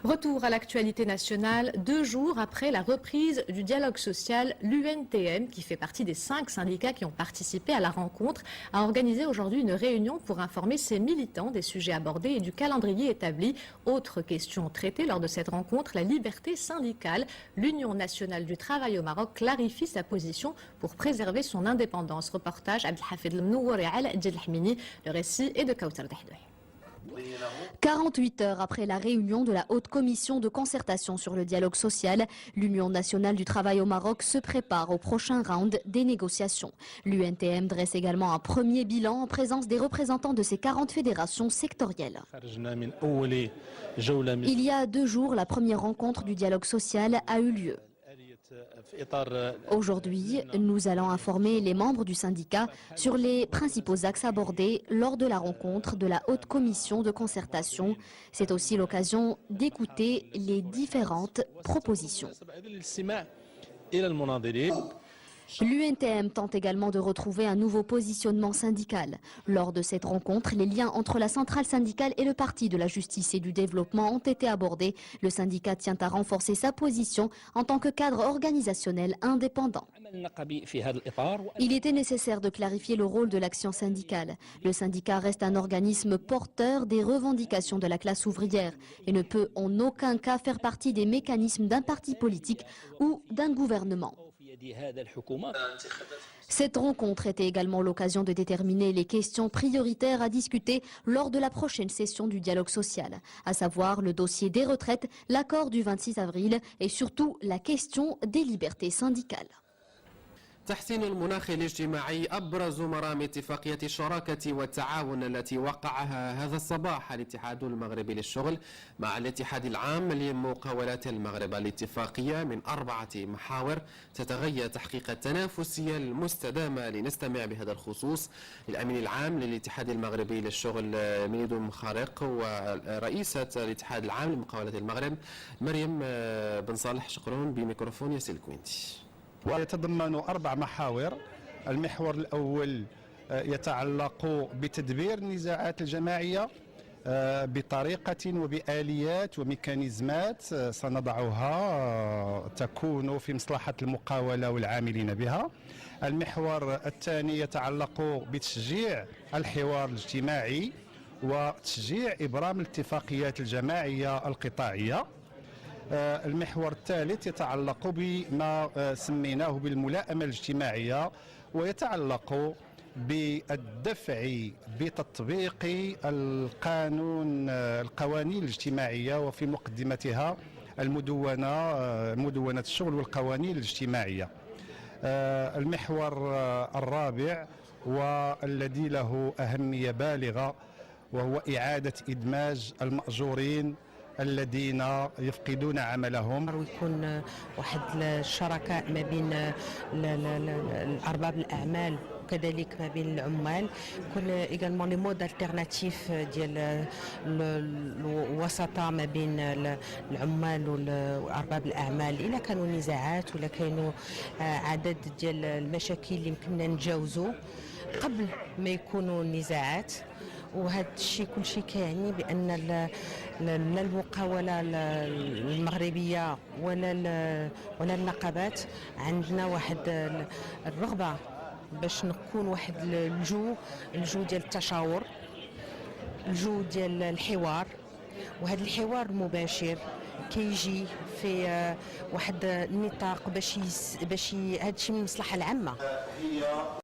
Retour à l'actualité nationale, 2 jours après la reprise du dialogue social, l'UNTM, qui fait partie des 5 syndicats qui ont participé à la rencontre, a organisé aujourd'hui une réunion pour informer ses militants des sujets abordés et du calendrier établi. Autre question traitée lors de cette rencontre, la liberté syndicale. L'Union nationale du travail au Maroc clarifie sa position pour préserver son indépendance. Reportage Abdelhafid Lemnour et Ala Djelhmini. Le récit est de Kautar Dahdouhi. 48 heures après la réunion de la Haute Commission de concertation sur le dialogue social, l'Union nationale du travail au Maroc se prépare au prochain round des négociations. L'UNTM dresse également un premier bilan en présence des représentants de ses 40 fédérations sectorielles. Il y a 2 jours, la première rencontre du dialogue social a eu lieu. Aujourd'hui, nous allons informer les membres du syndicat sur les principaux axes abordés lors de la rencontre de la Haute Commission de concertation. C'est aussi l'occasion d'écouter les différentes propositions. L'UNTM tente également de retrouver un nouveau positionnement syndical. Lors de cette rencontre, les liens entre la centrale syndicale et le Parti de la justice et du développement ont été abordés. Le syndicat tient à renforcer sa position en tant que cadre organisationnel indépendant. Il était nécessaire de clarifier le rôle de l'action syndicale. Le syndicat reste un organisme porteur des revendications de la classe ouvrière et ne peut en aucun cas faire partie des mécanismes d'un parti politique ou d'un gouvernement. Cette rencontre était également l'occasion de déterminer les questions prioritaires à discuter lors de la prochaine session du dialogue social, à savoir le dossier des retraites, l'accord du 26 avril et surtout la question des libertés syndicales. تحسين المناخ الاجتماعي أبرز مرام اتفاقية الشراكة والتعاون التي وقعها هذا الصباح الاتحاد المغربي للشغل مع الاتحاد العام لمقاولات المغرب. الاتفاقية من 4 محاور تتغير تحقيق التنافسية المستدامة. لنستمع بهذا الخصوص للأمين العام للاتحاد المغربي للشغل ميدو مخارق ورئيسة الاتحاد العام لمقاولات المغرب مريم بن صالح شقرون بميكروفون ياسين الكوينتي. ويتضمن 4 محاور. المحور الأول يتعلق بتدبير النزاعات الجماعية بطريقة وبآليات وميكانيزمات سنضعها تكون في مصلحة المقاولة والعاملين بها. المحور الثاني يتعلق بتشجيع الحوار الاجتماعي وتشجيع إبرام الاتفاقيات الجماعية القطاعية. المحور الثالث يتعلق بما سميناه بالملائمة الاجتماعية ويتعلق بالدفع بتطبيق القوانين الاجتماعية وفي مقدمتها مدونة الشغل والقوانين الاجتماعية. المحور الرابع والذي له أهمية بالغة وهو إعادة إدماج المأجورين الذين يفقدون عملهم. ويكون واحد الشركاء ما بين أرباب الأعمال وكذلك ما بين العمال. يكون ايغالمون لي مود التيرناتيف ديال الوسطاء ما بين العمال وأرباب الأعمال. إلا كانوا نزاعات ولا كانوا عدد ديال المشاكل اللي يمكننا نتجاوزوا قبل ما يكونوا النزاعات. وهذا الشيء كل شيء كيعني بان لا المقاوله المغربيه ولا النقابات عندنا واحد الرغبه باش نكون واحد الجو ديال التشاور، الجو ديال الحوار. وهذا الحوار المباشر كيجي في واحد النطاق باش هذا الشيء من المصلحه العامه.